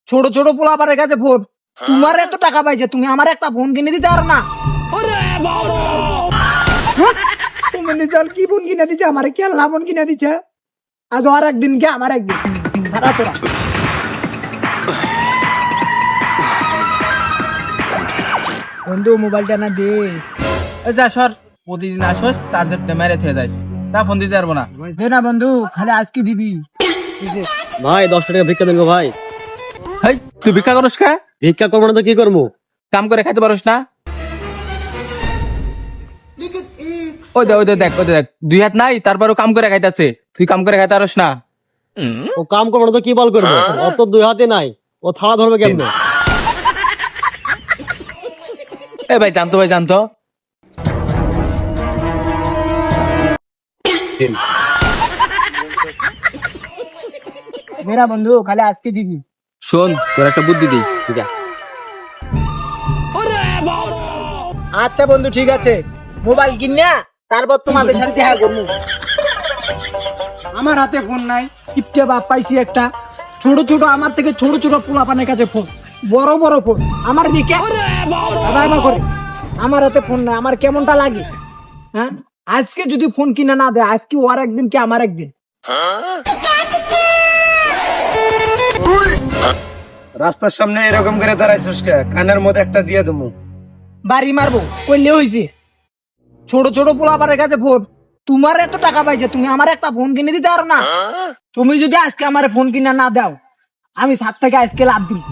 ছোট ছোট পোলাপানের কাছে ফোন। তোমার এত টাকা পাইছে, তুমি আমার একটা ফোন কিনে দিতে পারো না? তুমি চল কি ফোন কিনে দিচ্ছে আমার, কি আল্লাহ ফোন কিনে দিচ্ছে। আজ আর একদিন কে আমার একদিন খারাপ তোরা। বন্ধু মোবাইলটা না দে। যা সর, প্রতিদিন আসস চার্জারটা মেরে থেকে যাস, তা ফোন দিতে পারবো না। দে না বন্ধু, খালি আজকে দিবি। ভাই 10 টাকা ভিক্ষা দেন গো ভাই। হেই, তুই ভিক্ষা করস কা? ভিক্ষা করবো না তো কি করবো? কাম করে খাইতে পারস না? ওই দেখ 2 হাত নাই, তারপরও কাম করে খাইতেছে। তুই কাম করে খাইতে পারস না? ও কাম করবো না তো কি বল করবো? অত 2 হাতে নাই, ও থালা ধরবে কেমনে? এ ভাই জানতো মেরা বন্ধু, খালি আজকে দিবি। শোন, তোর একটা বুদ্ধি দিই, ঠিক আছে? আচ্ছা বন্ধু ঠিক আছে, মোবাইল কিনা তারপর তোমাদের সাথে দেখা করবো। আমার হাতে ফোন নাই, কিপটে বাপ পাইছি একটা। ছোট ছোট আমার থেকে ছোট ছোট পোলাপানের কাছে ফোন, বড় বড় ফোন আমার দিকে বাবা করে। আমার হাতে ফোন নাই, আমার কেমনটা লাগে? হ্যাঁ, আজকে যদি ফোন কিনা না দেয়, আজকে ওর একদিন কি আমার একদিন। রাস্তার সামনে এরকম করে দাঁড়াইছিস কে? কানের মধ্যে একটা দিয়ে দেবো। বাড়ি মারবো কইলে হয়েছে। ছোট ছোট পোলাপানের কাছে ফোন, তোমার এত টাকা পাইছে, তুমি আমার একটা ফোন কিনে দিতে পারো না? তুমি যদি আজকে আমার ফোন কিনা না দাও, আমি সাত থেকে আজকে লাভ দিই।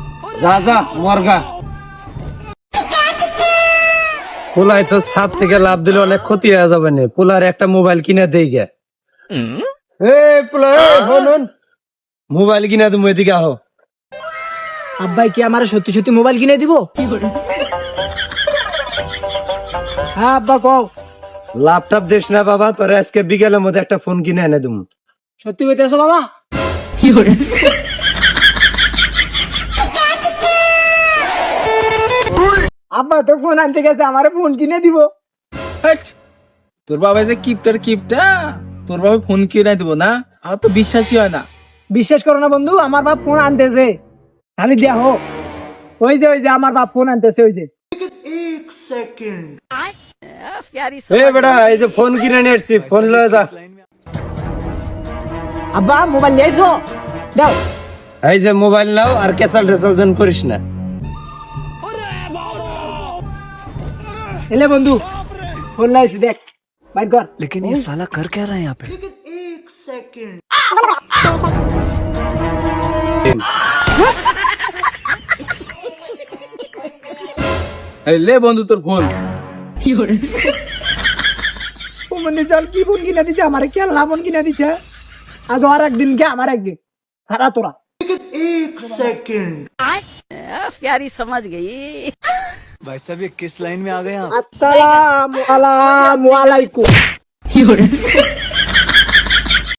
যা মরগা। পোলায় তো ছাদ থেকে লাভ দিলে অনেক ক্ষতি হয়ে যাবে না। পোলার একটা মোবাইল কিনে দেই গে। মোবাইল কিনে তুমি এদিকে আহ। আব্বাই কি আমার সত্যি সত্যি মোবাইল কিনে দিব? হ্যাঁ আব্বা কও। ল্যাপটপ দিস না বাবা, তোর আজকে বিকেলের মধ্যে একটা ফোন কিনে এনে দেবো। সত্যি কইতেছো বাবা? আব্বা তো ফোন আনতে গেছে, আমার ফোন কিনে দিব। হেট, তোর বাবা যে কিপটা, তোর বাবা ফোন কিনে দিব না? আমার তো বিশ্বাসই হয় না। বিশ্বাস করো না বন্ধু, আমার বাপ ফোন আনতেছে, খালি দেয়া হোক। ওই যে আমার বাপ ফোন আনতেছে, ওই যে। বেটা এই যে ফোন কিনে নিয়ে এসছি, ফোন লয়ে যা। আব্বা মোবাইল নিয়েছো? দাও। এই যে মোবাইল নাও, আর ক্যাসাল টেসাল যেন করিস না। এলে বন্ধু ফোন লাইছি, দেখ বাইর কর। लेकिन ये साला कर क्या रहा है यहाँ पे? এই লে বন্ধু তোর ফোন। ও মনে চল কি ফোন কিনে দিচ্ছে আমার, কি আল্লাহ ফোন কিনে দিচ্ছে। আজ আর একদিন কে আমার একদিন খারাপ তোরা। प्यारी समझ गई। भाई साहब ये किस लाइन में आ गए आप? আসসালামু আলাইকুম।